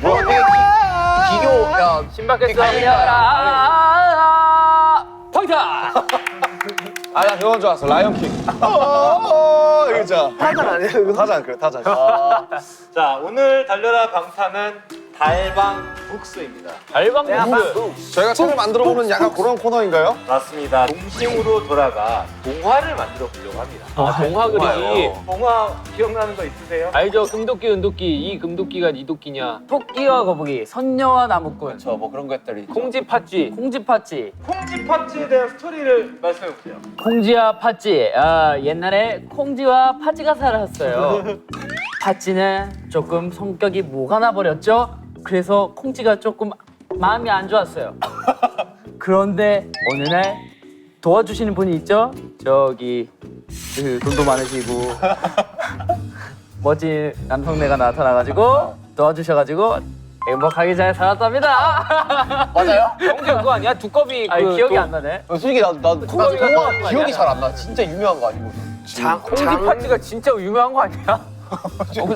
뭐 기교 야 신박했어. 달려라. 펑타. 아, 나 그건 줄 알았어. 라이언킹. 이거 있잖아. 타잔 아니에요? 이거 타잔, 그래, 타잔. 자, 오늘 달려라 방탄은 달방북스입니다. 달방북스. 저희가 책을 만들어보는 약간 그런 코너인가요? 맞습니다. 동심으로 돌아가 동화를 만들어 보려고 합니다. 아, 동화 그리기. 동화 기억나는 거 있으세요? 알죠? 금도끼, 은도끼. 이 금도끼가 니 도끼냐? 토끼와 거북이, 선녀와 나무꾼, 저 뭐 그런 것들이 콩쥐 팥쥐, 콩쥐 팥쥐. 콩쥐 팥쥐에 대한 스토리를 말씀해 보세요. 콩쥐와 팥쥐. 옛날에 콩쥐와 팥쥐가 살았어요. 팥쥐는 조금 성격이 모가 나버렸죠? 그래서 콩쥐가 조금 마음이 안 좋았어요. 그런데 어느 날 도와주시는 분이 있죠? 저기 그 돈도 많으시고 멋진 남성네가 나타나가지고 도와주셔가지고 행복하게 잘 살았답니다. 맞아요? 콩쥐 그거 아니야? 두꺼비 그 기억이 안 나네. 솔직히 나 두꺼비가 동화 좋아하는 거 기억이 아니야? 잘 안 나. 진짜 유명한 거 아니고. 콩쥐 팥쥐가 진짜 유명한 거 아니야?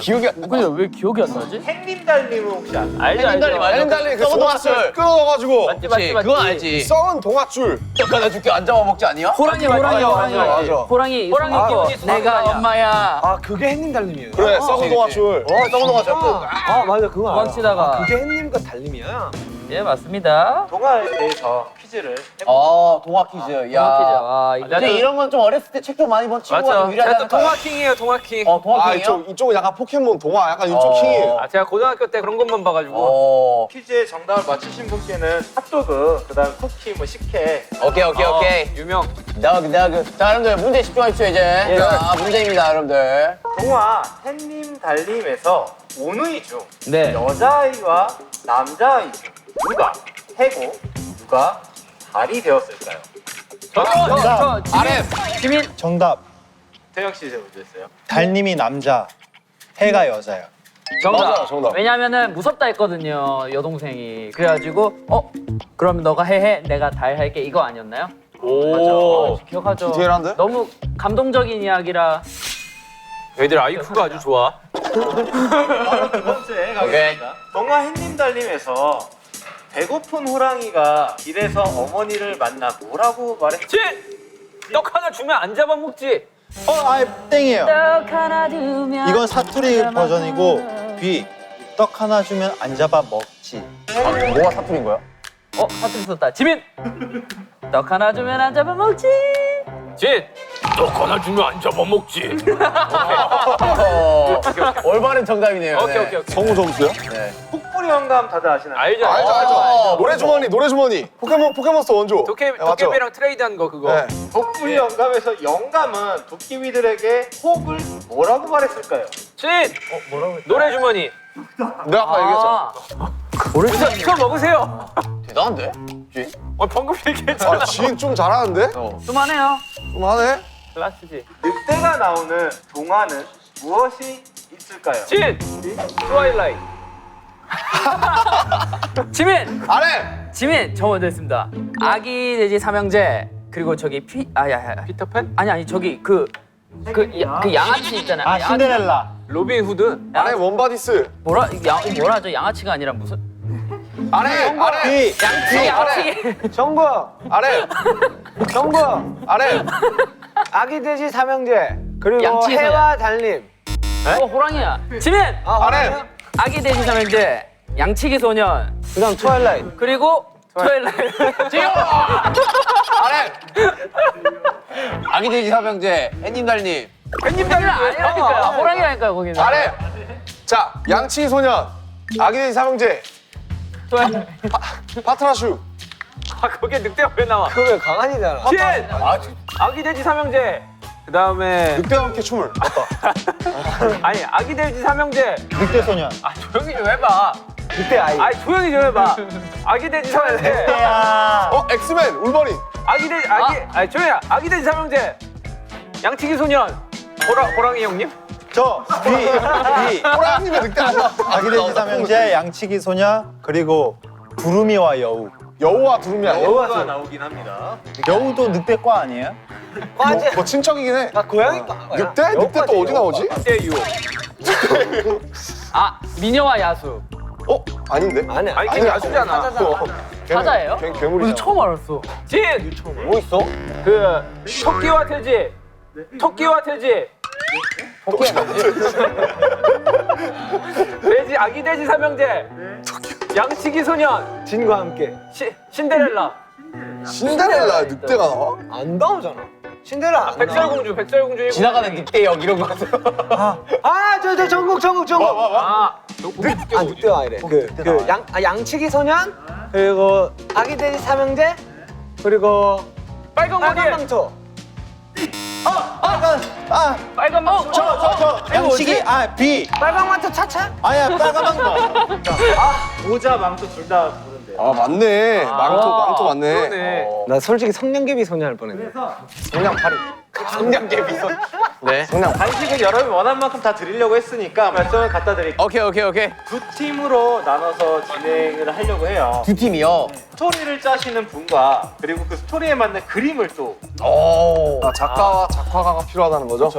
기억이 안 나. 근데 왜 기억이 안 나지? 햇님달님은 혹시 아세요? 알죠 알죠. 헬렌달리 그 썩은 동아줄 동아줄. 끊어가지고 맞지 그치, 맞지. 그건 알지. 썩은 동아줄. 잠깐 죽게 안 잡아먹지 아니야? 호랑이 맞아, 호랑이 맞아. 호랑이 호랑이 기분이 내가 엄마야. 아 그게 햇님 달님이에요? 그래, 썩은 동아줄. 썩은 동아줄. 아 맞아 그거 알아. 도망치다가. 아, 그게 햇님과 달님이야? 예 맞습니다. 동화에 대해서 퀴즈를 해볼게요. 동화 퀴즈. 동화 퀴즈. 야. 아 이거 근데 이런 건 좀 어렸을 때 책 좀 많이 본 친구가 좀 유리하지 않을까? 동화킹이에요 동화킹. 동화 아, 킹이요? 이쪽은 약간 포켓몬 동화, 약간 이쪽 킹이에요. 아 제가 고등학교 때 그런 것만 봐가지고. 퀴즈의 정답을 맞히신 분께는 핫도그, 그다음 쿠키, 뭐 식혜. 오케이. 유명. 자, 여러분들 문제 집중하십시오 이제. 자, 문제입니다, 여러분들. 동화 햇님 달님에서 오누이 중 네. 여자아이와 남자아이 중 누가 해고, 누가 달이 되었을까요? 정답. 지민. 정답 태영 씨 이제 문제 있어요. 달님이 남자 해가 여자예요. 정답. 맞아, 정답. 왜냐면은 무섭다 했거든요 여동생이. 그래가지고 그럼 너가 해 내가 달 할게 이거 아니었나요? 오. 맞아. 기억하죠. 디테일한데? 너무 감동적인 이야기라. 애들 IQ가 아주 좋아. 바로 두 번째 가겠습니다. 동화 햇님 달님에서 배고픈 호랑이가 길에서 어머니를 만나 뭐라고 말했지? 지! 떡 하나 주면 안 잡아먹지. 아예 땡이에요. 떡 하나 주면. 이건 사투리 버전이고 B 떡 하나 주면 안 잡아 먹지. 뭐가 사투리인 거야? 사투리 썼다. 지민. 떡 하나 주면 안 잡아먹지. 진! 떡 하나 주면 안 잡아먹지. 올바른 정답이네요. 오케이. 성우 점수요? 톡뿌리 왕감 다들 아시나요? 알죠. 알죠. 노래주머니. 포켓몬스터 원조. 도깨, 네, 맞죠? 도깨비랑 트레이드한 거 그거. 네. 톡뿌리 영감에서 영감은 도깨비들에게 호흡을 뭐라고 말했을까요? 진! 노래 주머니. 내가 아까 얘기했잖아. 이거 먹으세요. 대단한데? 방금 얘기했잖아. 지인 좀 잘하는데? 그만해요. 좀 하네? 클라스지. 늑대가 나오는 동화는 무엇이 있을까요? 진! 트와일라이트. 지민. 아래! 지민 저 먼저 했습니다. 아기 돼지 삼형제 그리고 저기 피터팬? 아니 저기 그 양아치 있잖아요. 아 신데렐라. 로빈 후드. 아래 원바디스. 뭐라 하죠? 양아치가 아니라 무슨 아래! B 양아치. 정부 아래! 정부 아래! 아기 돼지 삼형제 그리고 양치소야. 해와 달님. 호랑이야. 지민 아래! 아기 돼지 삼형제 양치기 소년 그다음 트와일라이트. 그리고 트와일라이트. 아래! 아기 돼지 삼형제, 햇님 달님. 아니라니까요. 호랑이라니까요 거기는. 아래! 자, 양치 소년, 아기돼지 삼형제, 파트라슈. 거기에 늑대가 왜 나와? 그거 왜 강한이잖아. 진! 아기 돼지 삼형제. 그 다음에 늑대와 함께 춤을. 아니 아기 돼지 삼형제. 늑대 소년. 조용히 좀 해봐. 그때 아이 조용히 좀 해봐. 아기 돼지 삼형제. 엑스맨 울버린. 아기 돼지 아기 조용히 해. 아기 돼지 삼형제. 양치기 소년. 호랑이 형님? 저 B 호랑이님의 늑대 아니야? 아기돼지 삼형제, 양치기 소녀, 그리고 두루미와 여우. 여우와 두루미 아니야? 여우가 나오긴 합니다. 여우도 늑대과 아니에요? 뭐 친척이긴 해. 아 고양이과. 늑대? 늑대 또 어디 나오지? 유. 아 미녀와 야수. 아닌데? 아니 걔 야수잖아. 사자예요? 걔 괴물이잖아. 처음 알았어. 진. 뭐 있어? 그 토끼와 돼지. 토끼와 돼지. 돼지 아기 돼지 삼형제. 양치기 소년. 진과 함께. 신데렐라. 신데렐라 늑대가 나와? 안 나오잖아. 신데렐라. 백설공주. 지나가는 늑대역 이런 거. 저 전국. 와. 늑대가 아니래. 양치기 소년 그리고 아기 돼지 삼형제 그리고 빨간 망토. 빨간 망토. 저 양치기 B. 빨간 망토 차차. 아니야 빨간 망토. 모자, 망토 둘 다 부른대요. 아 맞네. 망토 맞네. 나 솔직히 성냥개비 소녀 할 뻔했네. 성냥개비 손. 네. 간식은 여러분이 원하는 만큼 다 드리려고 했으니까 말씀을 갖다 드릴게요. 오케이. 두 팀으로 나눠서 진행을 하려고 해요. 두 팀이요. 스토리를 짜시는 분과 그리고 그 스토리에 맞는 그림을 또 아, 작가와 작화가가 필요하다는 거죠?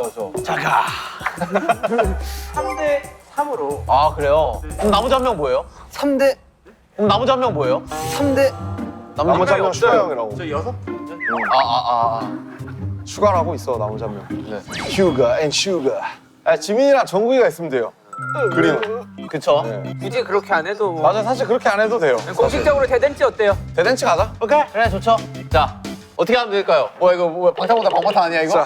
3대 3으로 아 그래요? 그럼 나머지 한 명 뭐예요? 3대 그럼 나머지 한 명 뭐예요? 3대 나머지 한 명 슈가 형이라고. 저 6분 슈가라고 있어 나머지 한 명. 네. 휴가 앤 슈가. 지민이랑 정국이가 있으면 돼요. 그림. 그쵸? 네. 굳이 그렇게 안 해도 뭐. 맞아 사실 그렇게 안 해도 돼요. 공식적으로 대댄치 어때요? 대댄치 가자. 오케이. 그래 좋죠. 자 어떻게 하면 될까요? 이거 방탄보다 방탄 아니야 이거?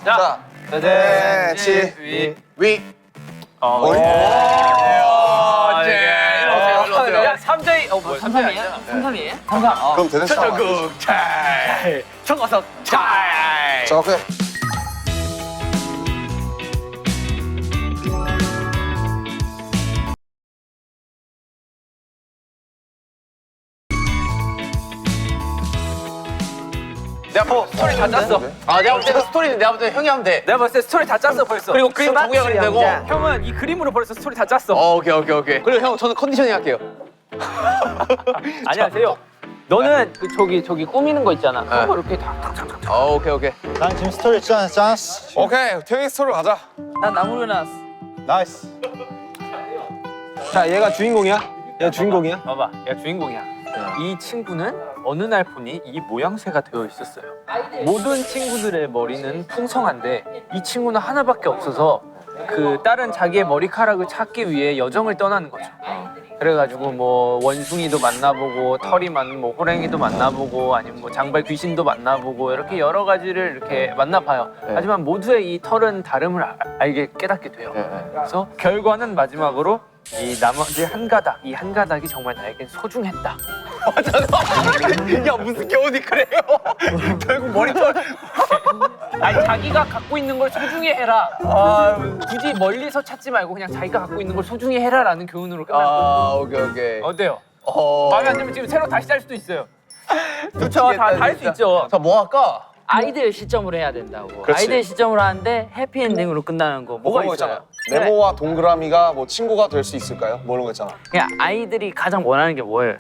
자. 대댄치 위. 야 3대 뭐 3-3이에요? 3-3이에요? 3-3. 그럼 대댄치 가자. 잘. 청가석 잘. 자 오케이. 내가 스토리 다 짰어. 내가 볼 때는 스토리는 내가 볼 때는 형이 하면 돼. 내가 봤을 때 스토리 다 짰어 벌써. 그리고 그림 정국이가 그리면 되고. 형은 이 그림으로 벌써 스토리 다 짰어. 오케이. 그리고 형 저는 컨디셔닝 할게요. 안녕하세요. 너는 그 저기 꾸미는 거 있잖아. 그거 이렇게 탁탁탁탁. 오케이. 난 지금 스토리 짰어. 오케이 태영이 스토리 가자. 난 나무로 나왔어. 나이스. 자, 얘가 주인공이야? 얘가 주인공이야? 봐봐, 얘가 주인공이야. 이 친구는 어느 날 보니 이 모양새가 되어 있었어요. 모든 친구들의 머리는 풍성한데 이 친구는 하나밖에 없어서 그 다른 자기의 머리카락을 찾기 위해 여정을 떠나는 거죠. 그래가지고 뭐 원숭이도 만나보고 털이 많은 뭐 호랭이도 만나보고 아니면 뭐 장발 귀신도 만나보고 이렇게 여러 가지를 이렇게 만나봐요. 하지만 모두의 이 털은 다름을 알게 깨닫게 돼요. 그래서 결과는 마지막으로 이 나머지 한 가닥, 이 한 가닥이 정말 나에겐 소중했다. 야 무슨 교훈이 그래요? 결국 머리털. 아니 자기가 갖고 있는 걸 소중히 해라. 굳이 멀리서 찾지 말고 그냥 자기가 갖고 있는 걸 소중히 해라라는 교훈으로 끝났거든요. 오케이. 어때요? 마음에 안 들면 지금 새로 다시 짤 수도 있어요. 그쵸, 다 할 수 있죠. 자, 뭐 할까? 아이들 시점으로 해야 된다고. 그렇지. 아이들 시점으로 하는데 해피엔딩으로 끝나는 거 뭐가 그런 거 있어요? 있잖아. 네모와 동그라미가 뭐 친구가 될 수 있을까요? 뭐 이런 거 있잖아. 그냥 아이들이 가장 원하는 게 뭐예요?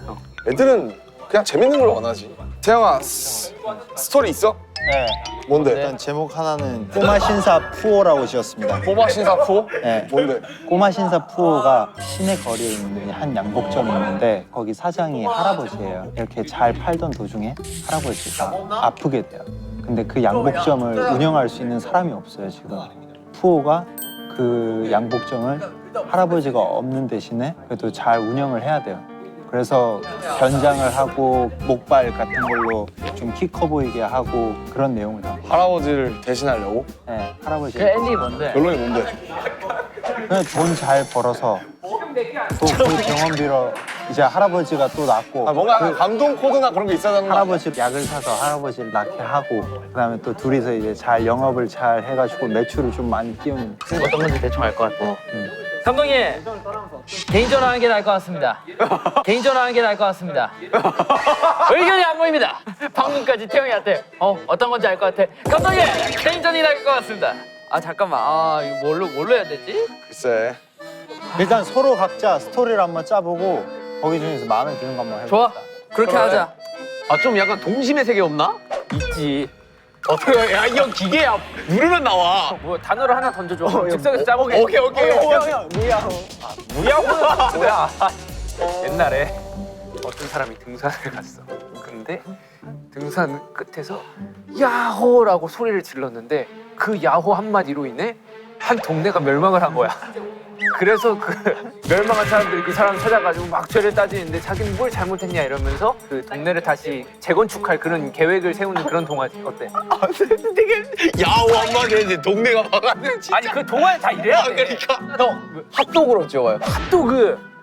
애들은 그냥 재밌는 걸 원하지. 태영아 스토리 있어? 네. 뭔데? 일단 제목 하나는 꼬마 신사 푸오라고 지었습니다. 꼬마 신사포? 네. 뭔데? 꼬마 신사 푸오가 시내 거리에 있는 한 양복점이 있는데 거기 사장이 할아버지예요. 이렇게 잘 팔던 도중에 할아버지가 아프게 돼요. 근데 그 양복점을 운영할 수 있는 사람이 없어요 지금. 푸오가 그 양복점을 할아버지가 없는 대신에 그래도 잘 운영을 해야 돼요. 그래서 변장을 하고 목발 같은 걸로 좀 키 커 보이게 하고 그런 내용을 담고. 할아버지를 대신하려고? 네, 할아버지. 그 엔딩이 뭔데? 결론이 뭔데? 그냥 돈 잘 벌어서 또 그 경험비로 이제 할아버지가 또 낳고 뭔가 약간 감동 코드나 그런 게 있어야 되는 거 아니야? 할아버지 약을 사서 할아버지를 낳게 하고 그다음에 또 둘이서 이제 잘 영업을 잘 해가지고 매출을 좀 많이 띄우는. 어떤 건지 대충 알 것 같아. 감독님 개인전화 하는 게 나을 것 같습니다. 개인전화 하는 게 나을 것 같습니다. 의견이 안 보입니다. 방금까지 태영이한테 어떤 건지 알 것 같아. 감독님 개인전이 나을 것 같습니다. 아 잠깐만 이거 뭘로 해야 되지? 글쎄. 일단 서로 각자 스토리를 한번 짜보고 거기 중에서 마음에 드는 거 한번 해볼까? 좋아 그렇게 하자. 아 좀 약간 동심의 세계 없나? 있지. 어떻게 야 이 형 기계야 누르면 나와. 뭐 단어를 하나 던져줘. 즉석에서 짜보게. 오케이. 무야호는 뭐야? 옛날에 어떤 사람이 등산을 갔어. 근데 등산 끝에서 야호라고 소리를 질렀는데 그 야호 한마디로 인해 한 동네가 멸망을 한 거야. 그래서 그 멸망한 사람들이 그 사람 찾아가지고 막 죄를 따지는데 자기는 뭘 잘못했냐 이러면서 그 동네를 다시 재건축할 그런 계획을 세우는 그런 동화지. 어때? 되게 야호 한마디 했는데 동네가 막았네. 아니 그 동화에 다 이래야 돼. 그러니까 형 핫도그로 찍어요. 핫도그.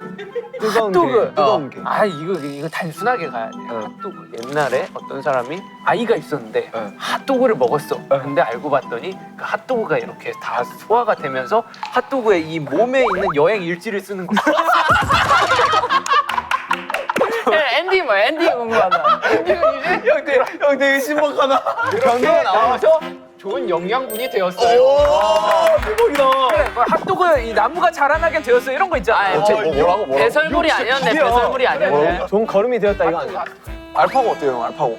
뜨거운 핫도그. 게. 아 이거 단순하게 가야 돼. 핫도그. 옛날에 어떤 사람이 아이가 있었는데 핫도그를 먹었어. 근데 알고 봤더니 그 핫도그가 이렇게 다 소화가 되면서 핫도그의 이 몸에 있는 여행 일지를 쓰는 거야. 엔딩 뭐야? 엔딩 궁금하다. 형 되게 신박하다. 변호가 나와서 좋은 영양분이 되었어요. 대박이다. 그래, 뭐 핫도그 이 나무가 자라나게 되었어 이런 거 있잖아. 뭐라고? 배설물이 아니었네. 배설물이 아니었네. 좋은 걸음이 되었다 이거 아니야? 알파고 어때요, 형? 알파고.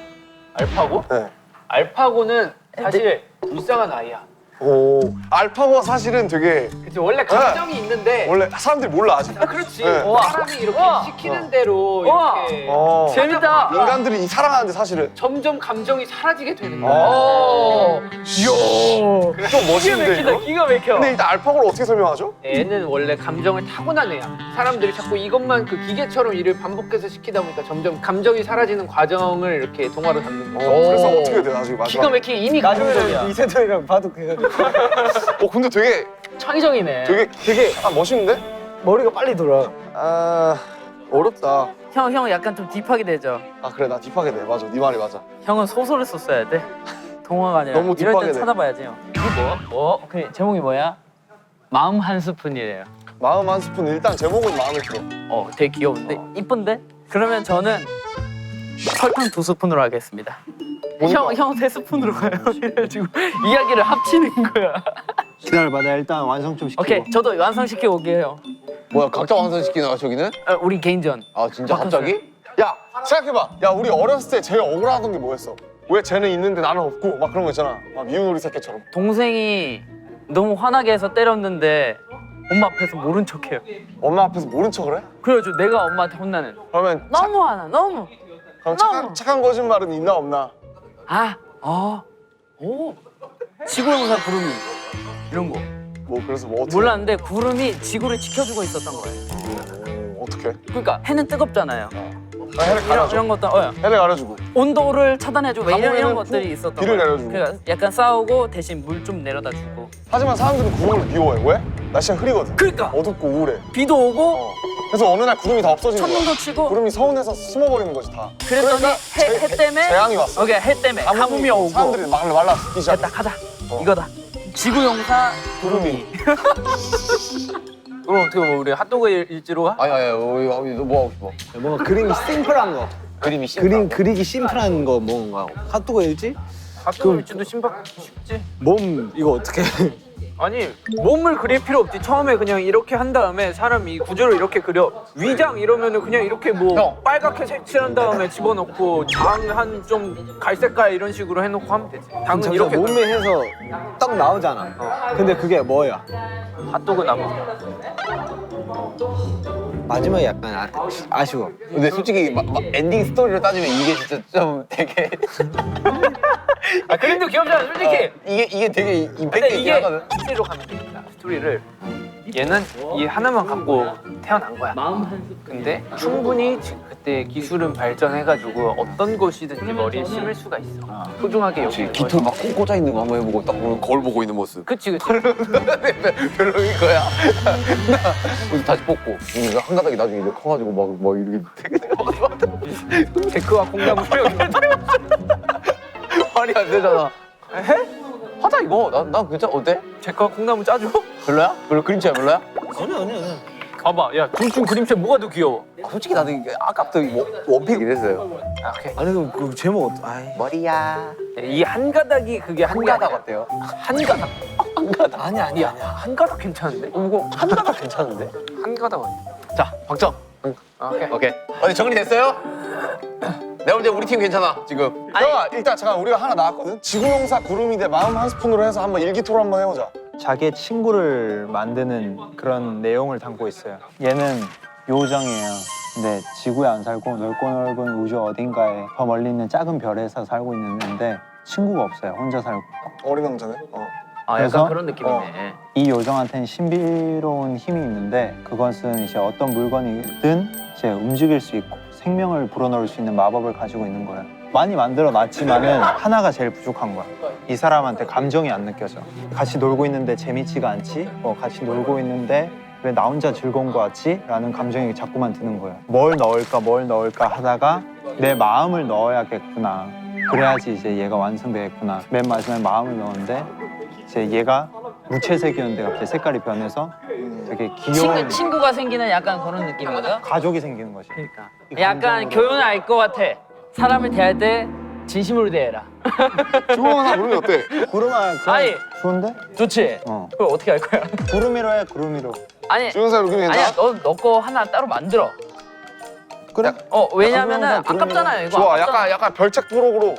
알파고? 네. 알파고는 사실 불쌍한 아이야. 오. 알파고가 사실은 되게 그치 원래 감정이 있는데. 원래 사람들이 몰라 아직. 아 그렇지. 네. 사람이 이렇게 시키는 대로 우와. 이렇게 재밌다. 인간들이 이 사랑하는데 사실은 점점 감정이 사라지게 되는 거야. 좀 멋있는데 이거? 기가 막혀. 근데 일단 알파고를 어떻게 설명하죠? 애는 원래 감정을 타고난 애야. 사람들이 자꾸 이것만 그 기계처럼 일을 반복해서 시키다 보니까 점점 감정이 사라지는 과정을 이렇게 동화로 담는 거야. 그래서 어떻게 돼요 나중에 기가 마지막에? 막히게 이미 감정이야. 이세돌이랑 봐도 그래가지고 근데 되게 창의적이네. 되게 멋있는데? 머리가 빨리 돌아. 아 어렵다. 형 약간 좀 딥하게 되죠. 아 그래 나 딥하게 돼. 맞아 네 말이 맞아. 형은 소설을 썼어야 돼. 동화가 아니라. 너무 이럴 딥하게 때 돼. 찾아봐야지 형. 이게 뭐? 그래 제목이 뭐야? 마음 한 스푼이래요. 마음 한 스푼 일단 제목은 마음에 들어. 되게 귀여운데 이쁜데? 그러면 저는 설탕 2스푼으로 하겠습니다. 형 3스푼으로 가요. 이래가지고 이야기를 합치는 거야. 기다려봐, 내가 일단 완성 좀 시키고. 오케이, 저도 완성시키고 올게요. 뭐야 각자 완성시키는 거야 저기는? 우리 개인전. 아 진짜 갑자기? 야 생각해봐. 야 우리 어렸을 때 제일 억울하던 게 뭐였어? 왜 쟤는 있는데 나는 없고 막 그런 거 있잖아. 막 미운 우리 새끼처럼. 동생이 너무 화나게 해서 때렸는데 엄마 앞에서 모른 척해요. 엄마 앞에서 모른 척을 해? 그래가지고 내가 엄마한테 혼나는. 그러면 너무 화나, 너무. 그럼 너무. 착한 거짓말은 있나 없나? 지구용사 구름이 이런 거 뭐 그래서 뭐 어떻게? 몰랐는데 구름이 지구를 지켜주고 있었던 거예요. 어떻게? 그러니까 해는 뜨겁잖아요. 해를 가려줘. 이런 것도 해를 가려주고. 온도를 차단해주고 이런 가뭄에는 것들이 있었던 비를 거예요. 내려주고. 그러니까 약간 싸우고 대신 물 좀 내려다 주고. 하지만 사람들은 구름을 미워해. 왜? 날씨가 흐리거든. 그러니까 어둡고 우울해. 비도 오고 그래서 어느 날 구름이 다 없어진 거야. 천둥도 치고. 구름이 서운해서 숨어버리는 거지 다. 그랬더니 해 때문에 재앙이 왔어. 오케이, 해 때문에 가뭄이 오고. 사람들이 말라 죽기 시작해. 됐다 가자. 이거다. 지구용사 구름이. 그럼 어떻게 뭐 우리 핫도그 일지로 가? 아니 우리 너뭐 하고 싶어? 뭔가 그림이 심플한 거. 그림이 심플한 거. 그리기 심플한 거 뭔가. 핫도그 일지? 핫도그 일지도 신박 쉽지? 몸 이거 어떻게? 아니 몸을 그릴 필요 없지. 처음에 그냥 이렇게 한 다음에 사람 이 구조를 이렇게 그려. 위장 이러면은 그냥 이렇게 뭐 형. 빨갛게 색칠한 다음에 집어넣고 장 한 좀 갈색깔 이런 식으로 해놓고 하면 되지. 당은 이렇게 몸에 해서 딱 나오잖아. 근데 그게 뭐야? 핫도그 나무. 마지막에 약간 아쉬워. 근데 솔직히 엔딩 스토리로 따지면 이게 진짜 좀 되게 아 그림도 귀엽잖아 솔직히. 이게 되게 근데 임팩트 있긴 이게 하거든. 스토리로 가면 되겠다. 스토리를 얘는 이 하나만 갖고 태어난 거야. 근데 충분히 그때 기술은 발전해가지고 어떤 것이든지 머리에 심을 수가 있어. 소중하게 여기는 깃털 막 꽂아 있는 거 한번 해보고 딱 거울 보고 있는 모습. 그치. 별로인 거야. 그래서 다시 뽑고 이거 한 가닥이 나중에 이제 커가지고 막 이렇게 되게 데크와 공나무 수영이 말이 안 되잖아. 해? 하자 이거. 난 괜찮아. 어때? 데크와 공나무 짜줘? 별로야? 그림 진짜 별로야? 봐봐, 야, 둘 중 그림체 뭐가 더 귀여워? 솔직히 나도 이게 아까부터 원픽 이랬어요. 아, 오케이. 아니 그 제목 아이. 머리야. 이 한 가닥이 그게 한 한가닥 가닥. 어때요? 한 가닥. 한 가닥. 아니야. 한 가닥 괜찮은데? 이거 한가닥 괜찮은데? 한 가닥 아니야. 자, 박정. 오케이. 오케이. 어디 정리됐어요? 내가 볼 때 우리 팀 괜찮아 지금. 형아 일단 잠깐 우리가 하나 나왔거든. 지구명사 구름이 돼 마음 한 스푼으로 해서 한번 일기토로 한번 해보자. 자기의 친구를 만드는 그런 내용을 담고 있어요. 얘는 요정이에요. 근데 지구에 안 살고 넓고 넓은 우주 어딘가에 더 멀리 있는 작은 별에서 살고 있는데 친구가 없어요. 혼자 살고. 어린 왕자네. 아, 그래서? 약간 그런 느낌이네. 이 요정한테는 신비로운 힘이 있는데 그것은 이제 어떤 물건이든 이제 움직일 수 있고 생명을 불어넣을 수 있는 마법을 가지고 있는 거예요. 많이 만들어 놨지만은 하나가 제일 부족한 거야. 이 사람한테 감정이 안 느껴져. 같이 놀고 있는데 재밌지가 않지? 같이 놀고 있는데 왜 나 혼자 즐거운 거 같지? 라는 감정이 자꾸만 드는 거예요. 뭘 넣을까 하다가 내 마음을 넣어야겠구나. 그래야지 이제 얘가 완성되겠구나. 맨 마지막에 마음을 넣었는데 이제 얘가 무채색이었는데 갑자기 색깔이 변해서 되게 귀여운 친구가 생기는 약간 그런 느낌인가? 가족이 생기는 거지. 그러니까. 약간 교훈을 알 것 같아. 사람을 대할 때 진심으로 대해라. 지구명사 구름이 어때? 구름아, 아니. 좋은데? 좋지? 그걸 어떻게 할 거야? 구름이로 해, 구름이로. 아니, 지구명사 구름이 아니야. 괜찮아? 너 거 하나 따로 만들어. 그래? 왜냐면은 구름이랑 아깝잖아요. 이거 좋아. 아깝잖아. 약간 별책 프로그로.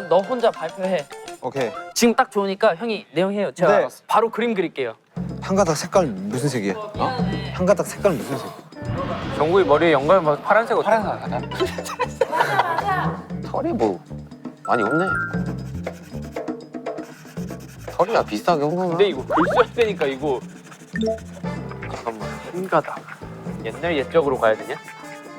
너 혼자 발표해. 오케이. 지금 딱 좋으니까 형이 내용해요. 제가 네. 바로 그림 그릴게요. 한 가닥 색깔 무슨 색이야? 한 가닥 색깔 무슨 색? 정국이 머리에 연관을 파란색 어때? 파란색 가자. 털이 뭐 많이 없네. 털이야 비슷하게 온 거나. 근데 이거 글 써야 되니까 이거 잠깐만 한 가닥. 옛날 옛적으로 가야 되냐?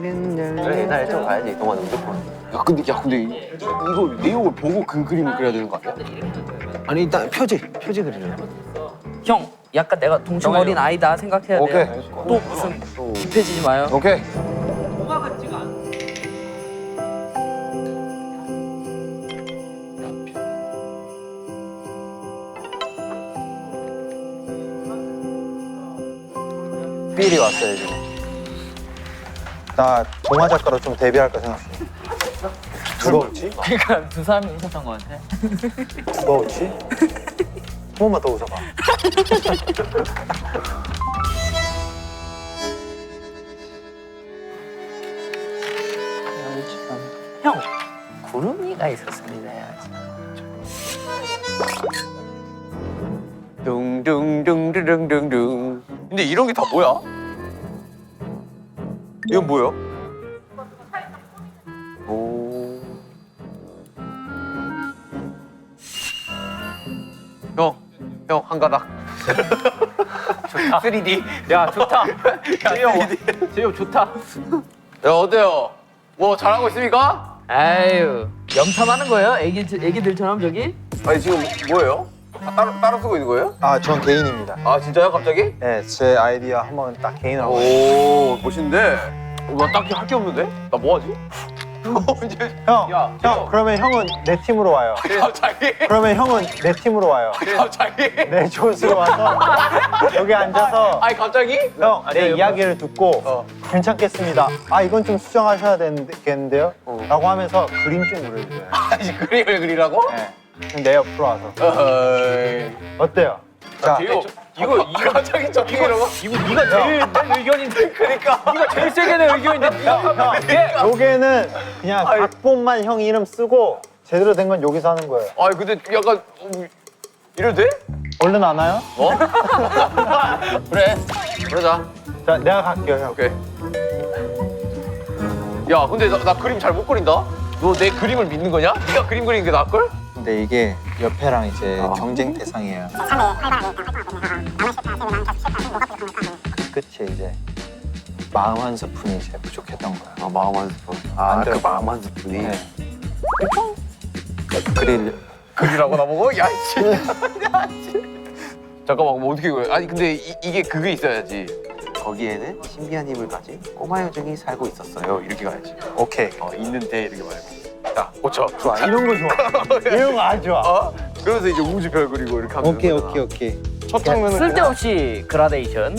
옛날에 좀 가야지 동안 무조건. 야 근데 이거 내용을 보고 그 그림을 그려야 되는 거 아니야? 아니 일단 표지 그리려. 형, 약간 내가 동충 정말요? 어린 아이다 생각해야 오케이. 돼요. 또 무슨 딥해지지 마요. 오케이. 필이 왔어요 지금. 나 동화 작가로 좀 데뷔할까 생각해. 누가 웃지? 그러니까 두 사람이 있었던 것 같아. 누가 웃지? 한 번만 더 웃어봐. 형, 구름이가 있었습니다. 둥둥둥둥둥둥. 근데 이런 게 다 뭐야? 이건 뭐야? 오. 형 한 가닥. 좋다. 3D. 야 좋다. 제이홉 좋다. 야 어때요? 뭐 잘하고 있습니까? 아유, 염탐하는 거예요? 애기들처럼 저기? 아니 지금 뭐예요? 따로 쓰고 있는 거예요? 아, 전 개인입니다. 아 진짜요? 갑자기? 네, 제 아이디어 한번 딱 개인으로. 오 멋있는데. 나 딱히 할 게 없는데? 나 뭐하지? 형, 야, 형, 그러면 형은 내 팀으로 와요. 갑자기? 그러면 형은 내 팀으로 와요. 갑자기? 내 조수로 와서 여기 앉아서 아니 갑자기? 형, 내 이야기를 듣고 괜찮겠습니다. 아, 이건 좀 수정하셔야 되겠는데요? 라고 하면서 그림 좀 그려주세요. 아니 그림을 그리라고? 네. 그럼 내 옆으로 와서. 어허이. 어때요? 자, 이거 갑자기 저기로 이거 네가 제일 내 의견인데. 그러니까 네가 제일 세게 내 의견인데 네가 형, 요게는 그냥 각본만 형 이름 쓰고 제대로 된 건 여기서 하는 거예요. 아니 근데 약간 이래도 돼? 얼른 안 와요? 어? 그래 그러자. 자, 내가 갈게요, 형. 오케이. 야 근데 나 그림 잘 못 그린다? 너 내 그림을 믿는 거냐? 네가 그림 그리는 게 나을걸? 근데 이게 옆에랑 이제 경쟁 대상이에요. 끝이 이제 마음 한 스푼이 이제 부족했던 거야. 아 마음 한 스푼. 안 그 돼요. 마음 한 스푼이. 네. 그리라고 나보고? 야씨. 잠깐만 뭐 어떻게 그래? 아니 근데 이게 그게 있어야지. 거기에는 신비한 힘을 가진 꼬마 요정이 살고 있었어요. 이렇게 가야지. 오케이. 있는데 이렇게 말고. 자 고쳐. 좋아. 이런 거 좋아. 이런 거 아주 좋아. 어? 그러면서 이제 우주별 그리고 이렇게 하면 오케이, 되는 거잖아. 오케이. 첫 장면은 그냥 쓸데없이 그라데이션.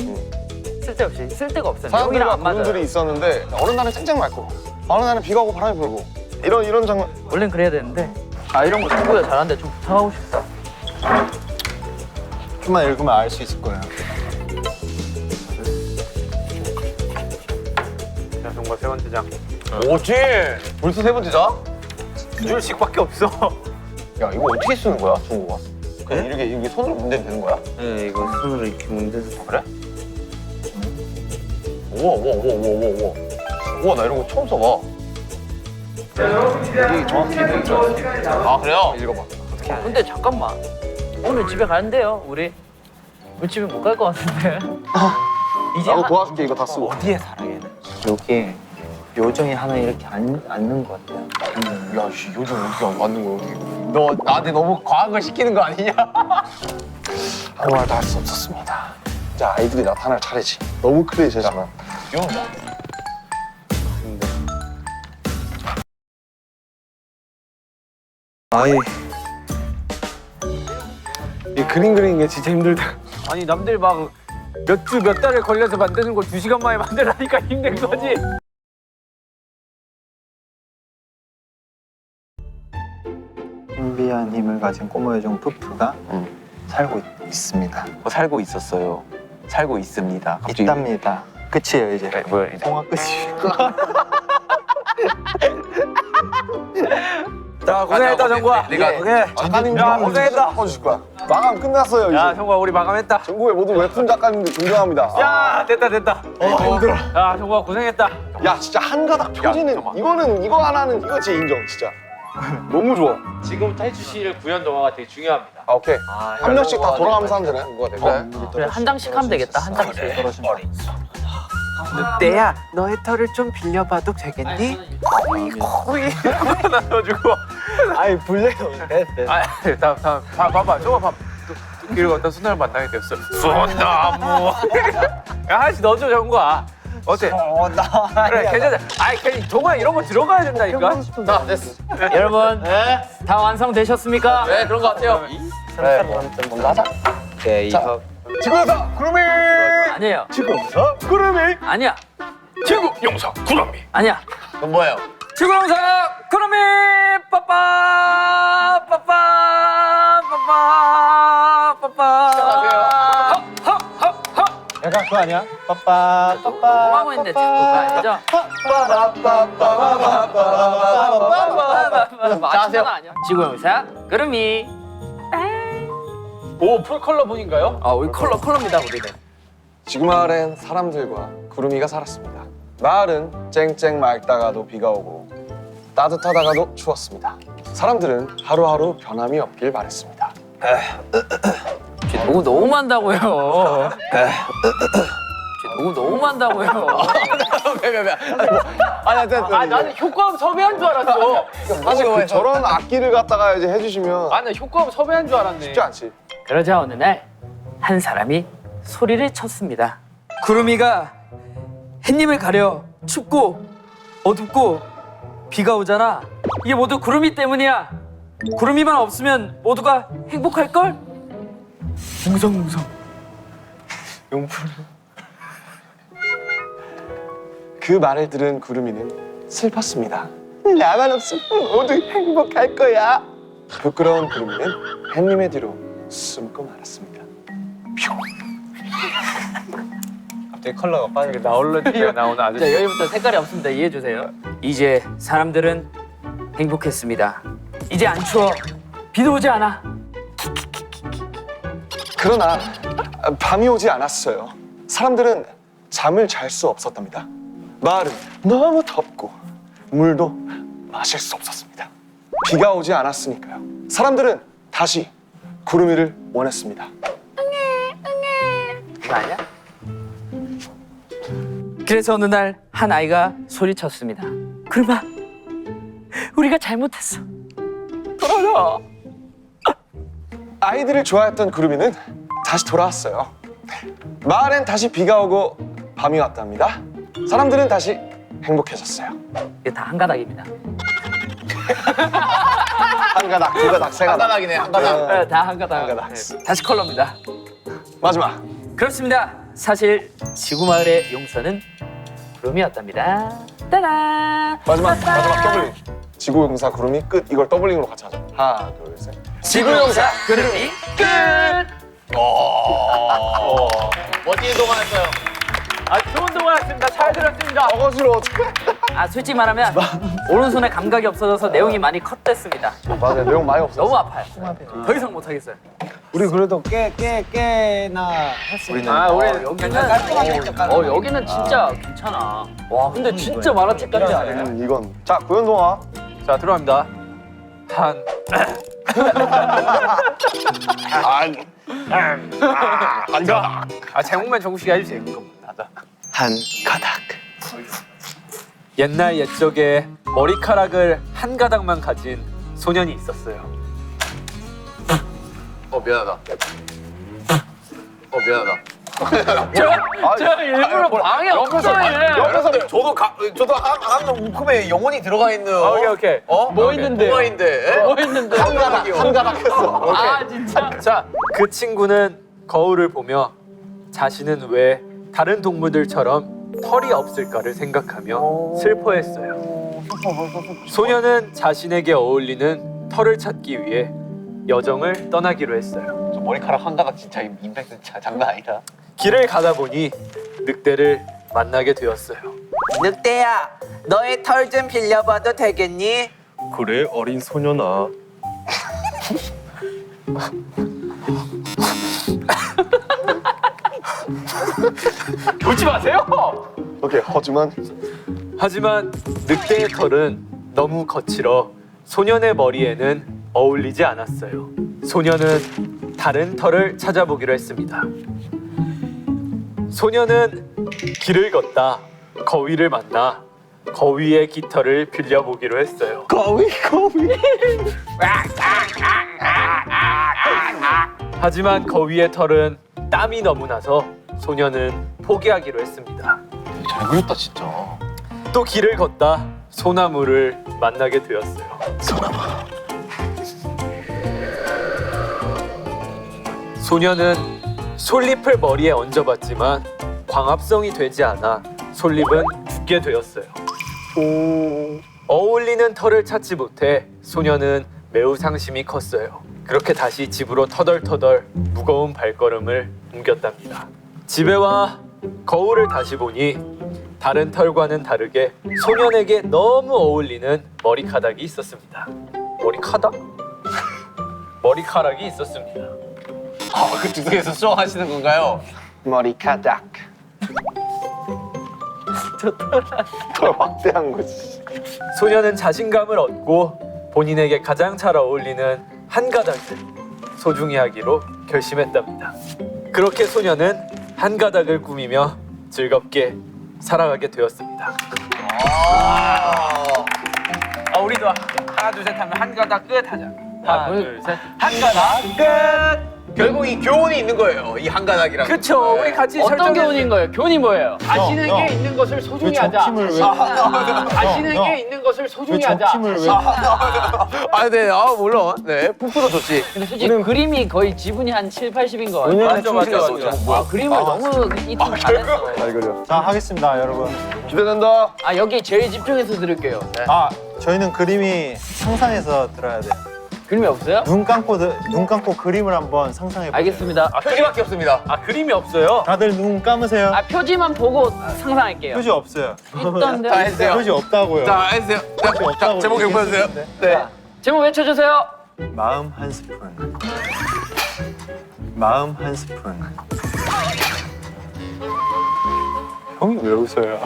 쓸데없이 쓸데가 없어요. 사람들과 여기랑 안 맞아요. 구름들이 있었는데 어느 날은 쨍쨍 맑고 어느 날은 비가 오고 바람이 불고 이런 장면. 원래는 그래야 되는데 이런 거 친구가 잘하는데 좀 부탁하고 싶다. 좀만 읽으면 알 수 있을 거예요. 자, 정말 세 번째 장. 뭐지? 벌써 세 번째 장? 두 줄씩밖에 없어. 야 이거 어떻게 쓰는 거야, 중국어? 그냥 이렇게 손으로 문대면 되는 거야? 네, 이거 손으로 이렇게 문대서. 그래? 우와 우와 나 이런 거 처음 써봐. 이게 정확히 돼 있죠. 아 그래요? 읽어봐. 근데 잠깐만. 오늘 집에 가는데요, 우리 집에 못 갈 것 같은데. 이제 나도 도와줄게 이거 다 쓰고. 어디에 살아 얘는? 여기에 요정이 하나 이렇게 앉는 것 같아요. 야, 씨, 요즘 어떻게 맞는 거야, 여기? 너 나한테 너무 과한 걸 시키는 거 아니냐? 아무 말도 할 수 없었습니다. 이제 아이들이 나타날 차례지. 너무 클리셰지만. 아이 이 그림 그리는 게 진짜 힘들다. 아니 남들 막 몇 주 몇 달을 걸려서 만드는 걸 2시간 만에 만들라니까 힘든 거지. 신비한 힘을 가진 꼬마 요정 푸푸가 살고 있습니다. 살고 있었어요. 살고 있습니다. 있답니다. 끝이에요 이제. 네, 뭐야 이제? 동화 끝이. 자 고생했다 정구야. 내가 오케이. 작가님 야, 고생했다. 바꿔주실 거야. 마감 끝났어요 이제. 야, 정국아 우리 마감했다. 전국의 모든 웹툰 작가님들 존경합니다. 야, 됐다. 힘들어. 야, 정국아 고생했다. 야 진짜 한 가닥 표지는 잠깐만. 이거 하나는 이거 진짜 인정 진짜. 너무 좋아. 지금부터 해주실 구현 동화가 되게 중요합니다. 아 오케이. 한 명씩 다 돌아가면서 하면 되네. 뭐가 될까? 그래, 한 장씩 하면 되겠다. 한 장씩. 늑대야, 너의 털을 좀 빌려봐도 되겠니? 코이 나눠주고. 아이 불려요. 다음 봐봐, 저거 봐. 길을 걷다 순나를 만나게 됐어. 순나무. 야, 하나씩 넣어줘, 정국아. 어때? 그래, 괜찮아. 아이, 괜히 동화 이런 거 들어가야 된다니까. 자, 됐어. 여러분, 다 완성되셨습니까? 네, 그런 거 같아요. 그래, 뭔가 하자. 네 이거 지구에서 구름이. 아니에요. 지구에서 구름이. 아니야. 지구 용사 구름이. 아니야. 그건 뭐예요? 지구용사 구름이 빠빠 약간 그거 아니야? 빠빠 빠빠. 뭐하고 있는데 자꾸 가야죠. 맞추는 아니야. 지구용사 구름이. 오, 풀컬러 분인가요? 우리 컬러입니다 우리는. 지구 마을엔 사람들과 구름이가 살았습니다. 마을은 쨍쨍 맑다가도 비가 오고 따뜻하다가도 추웠습니다. 사람들은 하루하루 변함이 없길 바랬습니다. 너무 많다고요. 너무 많다고요. 나는 효과음 섭외한 줄 알았어. 사실 저런 악기를 갖다가 이제 해주시면 나는 효과음 섭외한 줄 알았네. 쉽지 않지. 그러자 어느 날 한 사람이 소리를 쳤습니다. 구름이가 햇님을 가려 춥고 어둡고 비가 오잖아. 이게 모두 구름이 때문이야. 구름이만 없으면 모두가 행복할걸? 웅성웅성. 그 말을 들은 구름이는 슬펐습니다. 나만 없으면 모두 행복할 거야. 부끄러운 구름이는 햇님의 뒤로 숨고 말았습니다. 갑자기 컬러가 빠져. 나올래 나오는 자, 아저씨. 여기부터 색깔이 없습니다. 이해해주세요. 이제 사람들은 행복했습니다. 이제 안 추워. 비도 오지 않아. 그러나 밤이 오지 않았어요. 사람들은 잠을 잘 수 없었답니다. 마을은 너무 덥고 물도 마실 수 없었습니다. 비가 오지 않았으니까요. 사람들은 다시 구름이를 원했습니다. 그거 아니야? 그래서 어느 날 한 아이가 소리쳤습니다. 구름아, 우리가 잘못했어. 돌아와. 아이들을 좋아했던 구름이는 다시 돌아왔어요. 마을엔 다시 비가 오고 밤이 왔답니다. 사람들은 다시 행복해졌어요. 이게 다 한 가닥입니다. 한 가닥, 두 가닥, 세 가닥. 간단하긴 해, 한 가닥. 다 한 가닥. 한 가닥. 다시 컬러입니다. 마지막. 그렇습니다. 사실 지구마을의 용서는 구름이었답니다. 따란. 마지막 더블링. 지구용사 구름이 끝. 이걸 더블링으로 같이 하자. 하나, 둘, 셋. 지구용사 구름이 끝. 멋진 동화였어요. 아 좋은 동화였습니다. 잘 들었습니다. 어거지로 어떡해. 아 솔직히 말하면 오른손에 감각이 없어져서 내용이 많이 컷됐습니다. 맞아요. 내용 많이 없어. 너무 아파요. 더 이상 못하겠어요. 우리 그래도 꽤나 했어요. 아 우리 여기는 진짜 괜찮아. 와 근데 진짜 만화책 같지 않아요? 이건 자 구현 동화. 자 들어갑니다. 아 제목만 정국씨가 해주세요. 한 가닥. 옛날 옛적에 머리카락을 한 가닥만 가진 소년이 있었어요. 미안하다. 미안하다. 저 일부러 방해 없어요. 옆에서 저도 한 움큼에 영혼이 들어가 있는. 오케이. 뭐 있는데? 뭐 있는데? 뭐 있는데? 한 가닥 했어. 아 진짜. 자, 그 친구는 거울을 보며 자신은 왜 다른 동물들처럼 털이 없을까를 생각하며 슬퍼했어요. 소녀는 자신에게 어울리는 털을 찾기 위해 여정을 떠나기로 했어요. 저 머리카락 한 가닥 진짜 임팩트 장난 아니다. 길을 가다 보니 늑대를 만나게 되었어요. 늑대야, 너의 털 좀 빌려봐도 되겠니? 그래 어린 소년아. 울지 마세요. 오케이. 하지만 늑대의 털은 너무 거칠어 소년의 머리에는 어울리지 않았어요. 소년은 다른 털을 찾아보기로 했습니다. 소년은 길을 걷다 거위를 만나 거위의 깃털을 빌려보기로 했어요. 거위. 하지만 거위의 털은 땀이 너무 나서 소년은 포기하기로 했습니다. 잘 그렸다 진짜. 또 길을 걷다 소나무를 만나게 되었어요. 소년은 솔잎을 머리에 얹어봤지만 광합성이 되지 않아 솔잎은 죽게 되었어요. 어울리는 털을 찾지 못해 소년은 매우 상심이 컸어요. 그렇게 다시 집으로 터덜터덜 무거운 발걸음을 옮겼답니다. 집에 와 거울을 다시 보니 다른 털과는 다르게 소년에게 너무 어울리는 머리카락이 있었습니다. 머리카락이 있었습니다. 그 두께에서 수영하시는 건가요? 머리카락. 더 막대한 거지. 소년은 자신감을 얻고 본인에게 가장 잘 어울리는 한 가닥을 소중히 하기로 결심했답니다. 그렇게 소년은 한 가닥을 꾸미며 즐겁게 살아가게 되었습니다. 우리도 하나 둘 셋 하면 한 가닥 끝 하자. 하나 둘 셋. 한 가닥 끝. 결국 이 교훈이 있는 거예요. 이 한 가닥이랑. 그쵸. 우리 같이 어떤 교훈인 거예요? 교훈이 뭐예요? 자신에게 있는 것을 소중히 하자. 자신에게 있는 것을 소중히 하자. 네, 물론. 네, 푸푸도 좋지. 근데 솔직히 그림이 거의 지분이 한 7, 80인 거 같아요. 맞아. 그림을 너무 이팀 잘했어. 잘 그려. 자 하겠습니다 여러분. 기대된다. 아 여기 제일 집중해서 들을게요. 아 저희는 그림이 상상해서 들어야 돼요. 그림이 없어요? 눈 감고 그림을 한번 상상해 보세요. 알겠습니다. 표지밖에 없습니다. 그림이 없어요. 다들 눈 감으세요. 아 표지만 보고 상상할게요. 표지 없어요. 있던데. 자, 해주세요. 표지 없다고요. 자, 해주세요. 자, 제목 읽어주세요. 네. 제목 외쳐주세요. 마음 한 스푼. 마음 한 스푼. 형이 왜 웃어요?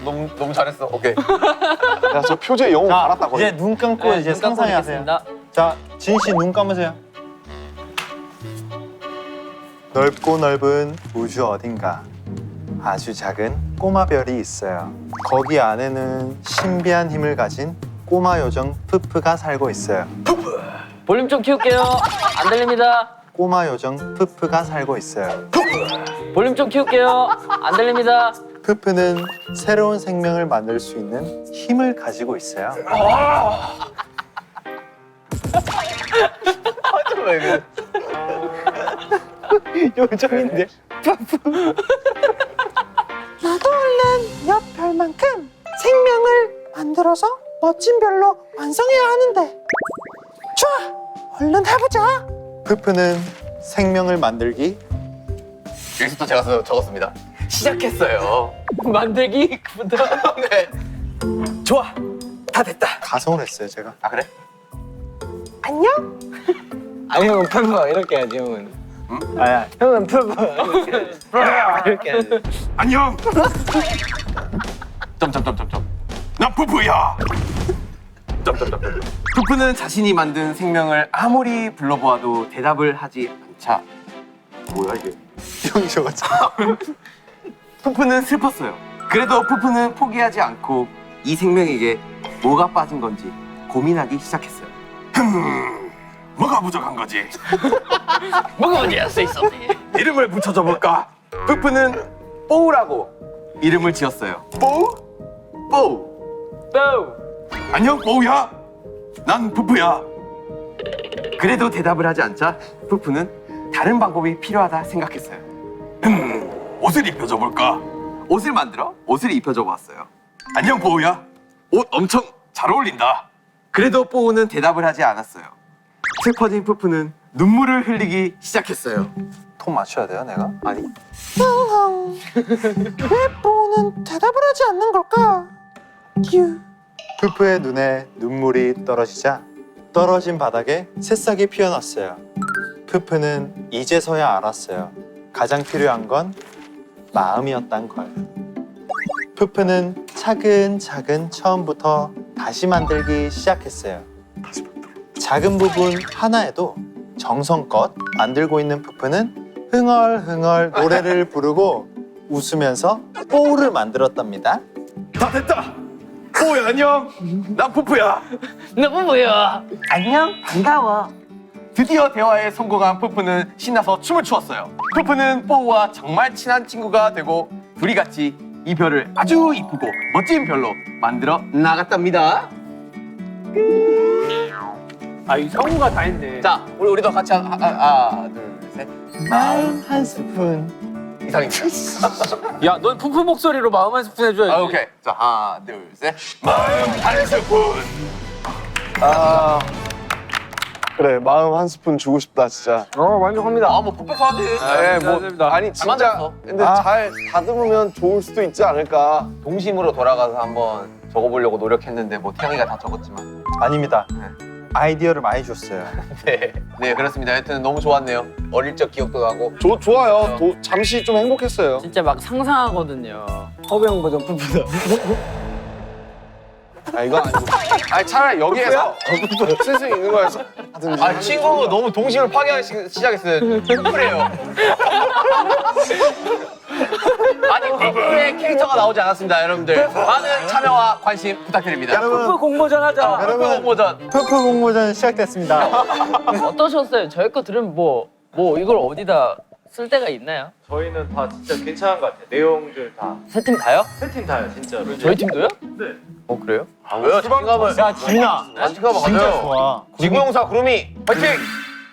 너무 잘했어. 오케이. 야, 저 표지에 영혼 알았다 거의. 이제 눈 감고 네, 이제 눈 감고 상상하세요. 있겠습니다. 자, 진 씨 눈 감으세요. 넓고 넓은 우주 어딘가 아주 작은 꼬마 별이 있어요. 거기 안에는 신비한 힘을 가진 꼬마 요정 푸푸가 살고 있어요. 볼륨 좀 키울게요. 안 들립니다. 꼬마 요정 푸푸가 살고 있어요. 볼륨 좀 키울게요. 안 들립니다. 푸푸는 새로운 생명을 만들 수 있는 힘을 가지고 있어요. 요정인데. 나도 얼른 옆 별만큼 생명을 만들어서 멋진 별로 완성해야 하는데. 좋아, 얼른 해보자. 푸푸는 생명을 만들기 여기서부터 제가 적었습니다. 시작했어요. 만들기부터. 네. 좋아, 다 됐다. 가성을 했어요 제가. 아 그래? 안녕? 아니 형은 푸푸 이렇게 해야지 형은. 아야 형은 푸푸 이렇게 해야지. 안녕. 점점점점점. 난 푸푸야. 점점점. 푸푸는 자신이 만든 생명을 아무리 불러보아도 대답을 하지 않자. 뭐야 이게? 형이 적었죠. 푸푸는 슬펐어요. 그래도 푸푸는 포기하지 않고 이 생명에게 뭐가 빠진 건지 고민하기 시작했어요. 뭐가 부족한 거지? 뭐가 어디야 써 있었니? 이름을 붙여줘 볼까? 푸푸는 뽀우라고 이름을 지었어요. 뽀우? 뽀우. 뽀. 안녕 뽀우야. 난 푸푸야. 그래도 대답을 하지 않자 푸푸는 다른 방법이 필요하다 생각했어요. 옷을 입혀줘 볼까? 옷을 만들어 옷을 입혀줘 보았어요. 안녕 뽀우야. 옷 엄청 잘 어울린다. 그래도 뽀우는 대답을 하지 않았어요. 슬퍼진 푸푸는 눈물을 흘리기 시작했어요. 톤 맞춰야 돼요 내가? 아니 왜 뽀는 대답을 하지 않는 걸까? 유. 푸푸의 눈에 눈물이 떨어지자 떨어진 바닥에 새싹이 피어났어요. 푸푸는 이제서야 알았어요. 가장 필요한 건 마음이었단 걸. 푸푸는 차근차근 처음부터 다시 만들기 시작했어요. 작은 부분 하나에도 정성껏 만들고 있는 푸푸는 흥얼흥얼 노래를 부르고 웃으면서 뽀우를 만들었답니다. 다 됐다. 뽀우야 안녕. 난 푸푸야. 너무 뭐야? 안녕 반가워. 드디어 대화에 성공한 푸푸는 신나서 춤을 추었어요. 푸푸는 뽀우와 정말 친한 친구가 되고 둘이 같이 이 별을 아주 이쁘고 멋진 별로 만들어 나갔답니다. 아, 이 성우가 다 했네. 자, 우리도 같이 하나, 둘, 셋. 마음 한 스푼. 이상입니다. 야, 넌 푸푸 목소리로 마음 한 스푼 해줘야지. 아, 오케이. 자, 하나, 둘, 셋. 마음 한 스푼. 아 그래 마음 한 스푼 주고 싶다 진짜. 만족합니다. 아, 뭐 풋풋하지. 네, 뭐 아니 진짜 만들었어. 근데 잘 다듬으면 좋을 수도 있지 않을까. 동심으로 돌아가서 한번 적어보려고 노력했는데 뭐 태영이가 다 적었지만. 아닙니다. 아이디어를 많이 줬어요. 네, 네 그렇습니다. 하여튼 너무 좋았네요. 어릴 적 기억도 나고. 좋아요. 잠시 좀 행복했어요. 진짜 막 상상하거든요. 허병 버전 푸푸다. 아 이거 아니고. 아니 차라리 여기에서 쓸 수 있는 거에서 하든지. 아 친구 너무 동심을 파괴하기 시작했어요. 푸푸래요. 아직 푸푸의 캐릭터가 나오지 않았습니다, 여러분들. 많은 참여와 관심 부탁드립니다. 푸푸 공모전 하자. 푸푸 공모전. 푸푸 공모전 시작됐습니다. 어떠셨어요? 저희 거 들으면 뭐 이걸 어디다 쓸 데가 있나요? 저희는 다 진짜 괜찮은 것 같아요. 내용들 다. 세 팀 다요? 세 팀 다요, 진짜로. 저희 팀도요? 네. 어 그래요? 왜요? 자신감을. 야 지민아, 자신감을 진짜 가져요. 좋아. 지구용사 구름이 화이팅!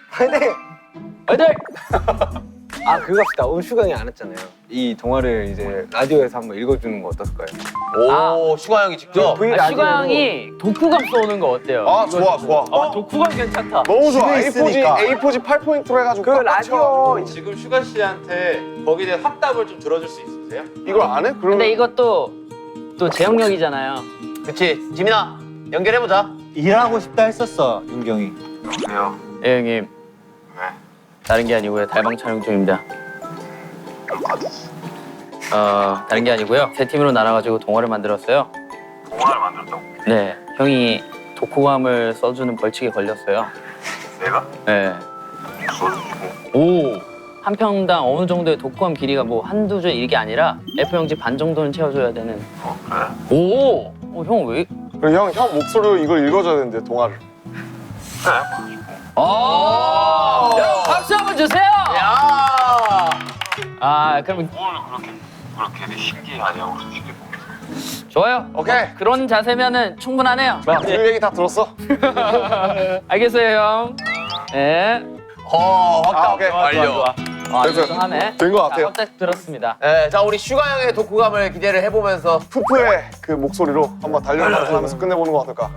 화이팅! 화이팅! 아 그거 합시다. 오늘 슈가 형이 안 했잖아요. 이 동화를 이제 라디오에서 한번 읽어주는 거 어떨까요? 오, 슈가 형이 직접. 슈가 형이 독후감 써오는 거 어때요? 아 좋아. 독후감 괜찮다. 너무 좋아. 집에 있으니까. A4지 8포인트로 해가지고. 그 꽉꽉 라디오 채워가지고. 지금 슈가 씨한테 거기에 대한 확답을 좀 들어줄 수 있으세요? 이걸 안 해? 그럼 근데 이것도 또 제형력이잖아요. 그치, 지민아 연결해보자. 일하고 싶다 했었어 윤경이. 예 형님. 다른 게 아니고요. 달방 촬영 중입니다. 다른 게 아니고요. 세 팀으로 나눠가지고 동화를 만들었어요. 동화를 만들었다고? 네, 형이 독후감을 써주는 벌칙에 걸렸어요. 내가? 네. 오. 한 평당 어느 정도의 독후감 길이가 뭐 한두 줄 이게 아니라 A4용지 반 정도는 채워줘야 되는. 그래? 오. 형 왜? 그럼 형 목소리로 이걸 읽어줘야 되는데 동화를. 형 박수 한번 주세요. 야. 아 그럼 그렇게 신기하냐고 솔직히. 좋아요. 오케이. 그런 자세면은 충분하네요. 들 얘기 다 들었어? 알겠어요 형. 네. 확답 오케이. 완료. 좋아. 그래서 이거 하네. 된 것 같아요. 깜짝 들었습니다. 네, 자 우리 슈가 형의 독후감을 기대를 해보면서 푸푸의 그 목소리로 한번 달려라 하면서 끝내보는 거 어떨까?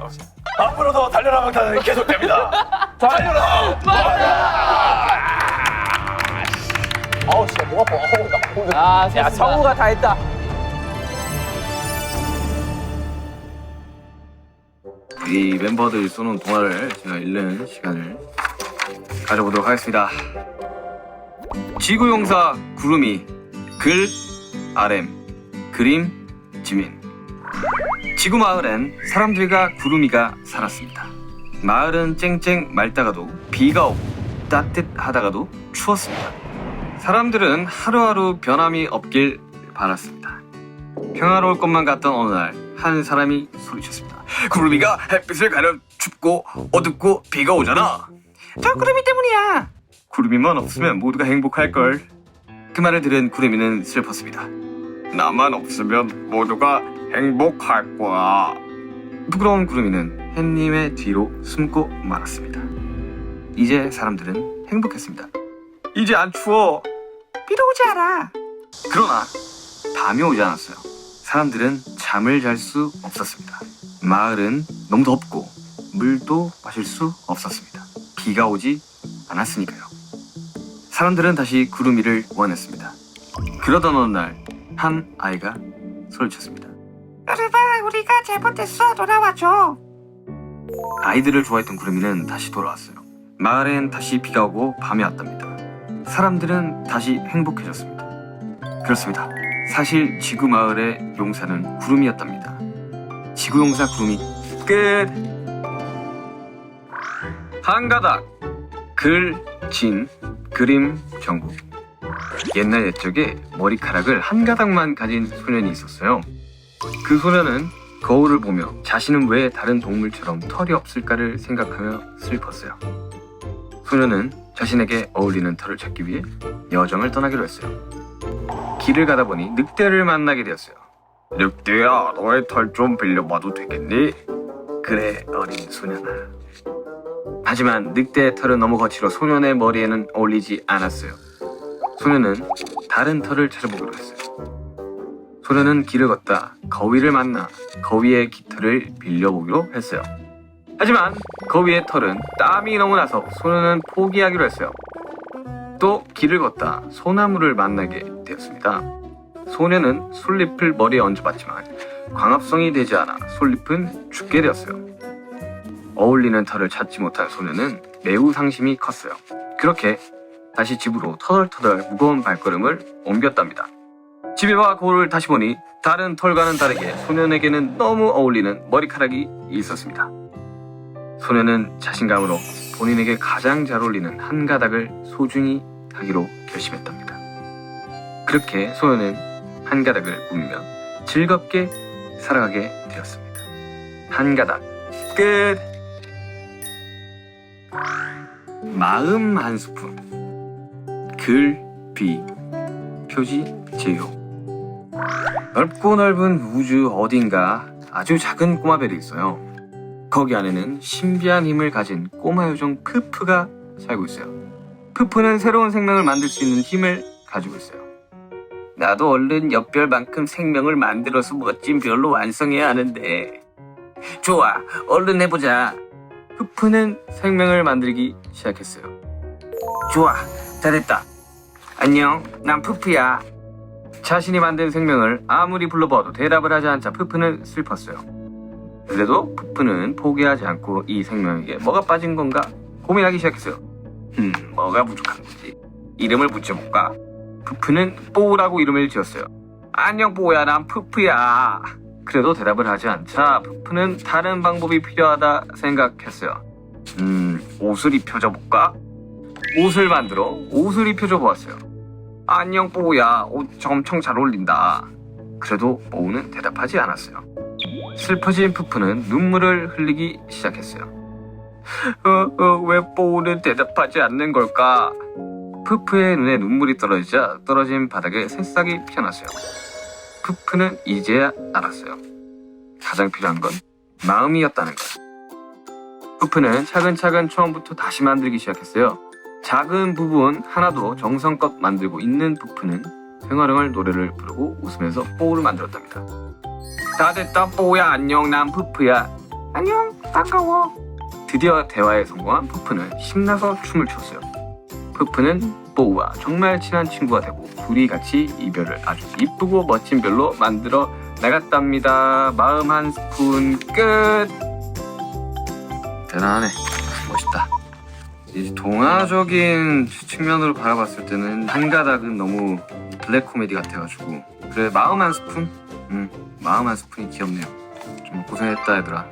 앞으로도 달려라 방탄은 계속됩니다. 달려라. 아우 진짜 목 아파. 어우, 나 오늘 아, 야, 좋습니다. 성우가 다 했다. 이 멤버들이 쏘는 동화를 제가 읽는 시간을 가져보도록 하겠습니다. 지구용사 구름이 글 RM 그림 지민. 지구 마을엔 사람들과 구름이가 살았습니다. 마을은 쨍쨍 맑다가도 비가 오고 따뜻하다가도 추웠습니다. 사람들은 하루하루 변함이 없길 바랐습니다. 평화로울 것만 같던 어느 날 한 사람이 소리쳤습니다. 구름이가 햇빛을 가려 춥고 어둡고 비가 오잖아. 저 구름이 때문이야. 구름이만 없으면 모두가 행복할걸. 그 말을 들은 구름이는 슬펐습니다. 나만 없으면 모두가 행복할 거야. 부끄러운 구름이는 햇님의 뒤로 숨고 말았습니다. 이제 사람들은 행복했습니다. 이제 안 추워. 비도 오지 않아. 그러나 밤이 오지 않았어요. 사람들은 잠을 잘 수 없었습니다. 마을은 너무 덥고 물도 마실 수 없었습니다. 비가 오지 않았으니까요. 사람들은 다시 구름이를 원했습니다. 그러던 어느 날 한 아이가 소리쳤습니다. 아르바, 우리가 잘못했어. 돌아와줘. 아이들을 좋아했던 구름이는 다시 돌아왔어요. 마을엔 다시 비가 오고 밤이 왔답니다. 사람들은 다시 행복해졌습니다. 그렇습니다. 사실 지구 마을의 용사는 구름이었답니다. 지구 용사 구름이 끝. 한 가닥 글, 진, 그림, 정국. 옛날 옛적에 머리카락을 한 가닥만 가진 소년이 있었어요. 그 소년은 거울을 보며 자신은 왜 다른 동물처럼 털이 없을까를 생각하며 슬펐어요. 소년은 자신에게 어울리는 털을 찾기 위해 여정을 떠나기로 했어요. 길을 가다 보니 늑대를 만나게 되었어요. 늑대야, 너의 털 좀 빌려봐도 되겠니? 그래, 어린 소년아. 하지만 늑대의 털은 너무 거칠어 소년의 머리에는 어울리지 않았어요. 소년은 다른 털을 찾아보기로 했어요. 소년은 길을 걷다 거위를 만나 거위의 깃털을 빌려보기로 했어요. 하지만 거위의 털은 땀이 너무 나서 소년은 포기하기로 했어요. 또 길을 걷다 소나무를 만나게 되었습니다. 소년은 솔잎을 머리에 얹어봤지만 광합성이 되지 않아 솔잎은 죽게 되었어요. 어울리는 털을 찾지 못한 소년은 매우 상심이 컸어요. 그렇게 다시 집으로 터덜터덜 무거운 발걸음을 옮겼답니다. 집에 와 거울을 다시 보니 다른 털과는 다르게 소년에게는 너무 어울리는 머리카락이 있었습니다. 소년은 자신감으로 본인에게 가장 잘 어울리는 한 가닥을 소중히 하기로 결심했답니다. 그렇게 소년은 한 가닥을 꾸미며 즐겁게 살아가게 되었습니다. 한 가닥 끝. 마음 한 스푼. 글, 비, 표지, 제요. 넓고 넓은 우주 어딘가 아주 작은 꼬마벨이 있어요. 거기 안에는 신비한 힘을 가진 꼬마 요정 푸푸가 살고 있어요. 푸푸는 새로운 생명을 만들 수 있는 힘을 가지고 있어요. 나도 얼른 옆별만큼 생명을 만들어서 멋진 별로 완성해야 하는데. 좋아, 얼른 해보자. 푸푸는 생명을 만들기 시작했어요. 좋아, 잘했다. 안녕, 난 푸푸야. 자신이 만든 생명을 아무리 불러봐도 대답을 하지 않자 푸푸는 슬펐어요. 그래도 푸푸는 포기하지 않고 이 생명에게 뭐가 빠진 건가 고민하기 시작했어요. 뭐가 부족한 거지? 이름을 붙여볼까? 푸푸는 뽀우라고 이름을 지었어요. 안녕 뽀우야, 난 푸푸야. 그래도 대답을 하지 않자 푸푸는 다른 방법이 필요하다 생각했어요. 옷을 입혀줘 볼까? 옷을 만들어 옷을 입혀줘 보았어요. 안녕 뽀우야, 옷 엄청 잘 어울린다. 그래도 뽀우는 대답하지 않았어요. 슬퍼진 푸푸는 눈물을 흘리기 시작했어요. 왜 뽀우는 대답하지 않는 걸까? 푸푸의 눈에 눈물이 떨어지자 떨어진 바닥에 새싹이 피어났어요. 푸푸는 이제야 알았어요. 가장 필요한 건 마음이었다는 걸. 푸푸는 차근차근 처음부터 다시 만들기 시작했어요. 작은 부분 하나도 정성껏 만들고 있는 푸푸는 흥얼흥얼 노래를 부르고 웃으면서 뽀우를 만들었답니다. 다 됐다 뽀우야 안녕 난 푸푸야 안녕 반가워. 드디어 대화에 성공한 푸푸는 신나서 춤을 췄어요. 푸푸는 뽀우와 정말 친한 친구가 되고 둘이 같이 이별을 아주 이쁘고 멋진 별로 만들어 나갔답니다. 마음 한 스푼 끝. 대단하네. 멋있다. 이제 동화적인 측면으로 바라봤을 때는 한 가닥은 너무 블랙 코미디 같아가지고 그래 마음 한 스푼? 마음 한 스푼이 귀엽네요. 좀 고생했다 얘들아.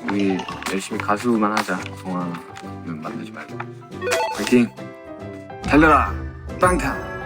우리 열심히 가수만 하자. 동화는 만들지 말고. 파이팅! 달려라! 빵탕!